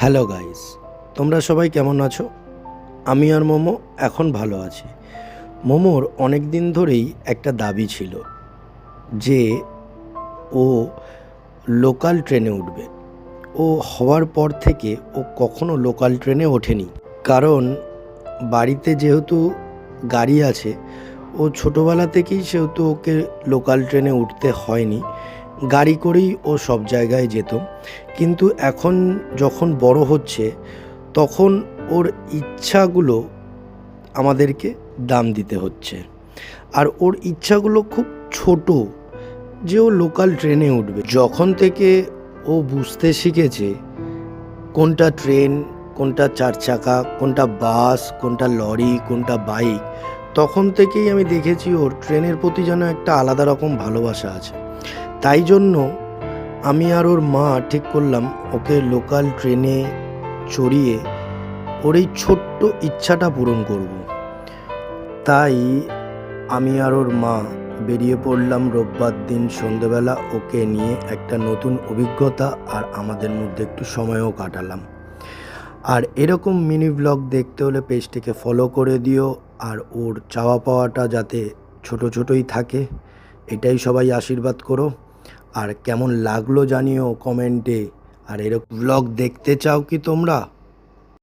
Hello guys, তোমরা সবাই কেমন আছো? আমি আর মোমো এখন ভালো আছি। মোমোর অনেক দিন ধরেই একটা দাবি ছিল যে ও লোকাল ট্রেনে উঠবে। ও হওয়ার পর থেকে ও কখনো লোকাল ট্রেনে ওঠেনি, কারণ বাড়িতে যেহেতু গাড়ি আছে, ও ছোটোবেলা থেকেই সেহেতু ওকে লোকাল ট্রেনে উঠতে হয়নি, গাড়ি করেই ও সব জায়গায় যেত। কিন্তু এখন যখন বড় হচ্ছে তখন ওর ইচ্ছাগুলো আমাদেরকে দাম দিতে হচ্ছে। আর ওর ইচ্ছাগুলো খুব ছোট, যে ও লোকাল ট্রেনে উঠবে। যখন থেকে ও বুঝতে শিখেছে কোনটা ট্রেন, কোনটা চার চাকা, কোনটা বাস, কোনটা লরি, কোনটা বাইক, তখন থেকেই আমি দেখেছি ওর ট্রেনের প্রতি যেন একটা আলাদা রকম ভালোবাসা আছে। তাই জন্য আমি আর ওর মা ঠিক করলাম ওকে লোকাল ট্রেনে চড়িয়ে ওর এই ছোট্ট ইচ্ছাটা পূরণ করব। তাই আমি আর ওর মা বেরিয়ে পড়লাম রোববার দিন সন্ধেবেলা ওকে নিয়ে। একটা নতুন অভিজ্ঞতা আর আমাদের মধ্যে একটু সময়ও কাটালাম। আর এরকম মিনি ব্লগ দেখতে হলে পেজটিকে ফলো করে দিও। আর ওর চাওয়া পাওয়াটা যাতে ছোট ছোটই থাকে, এটাই সবাই আশীর্বাদ করো। আর কেমন লাগলো জানিও কমেন্টে। আর এরকম ব্লগ দেখতে চাও কি তোমরা?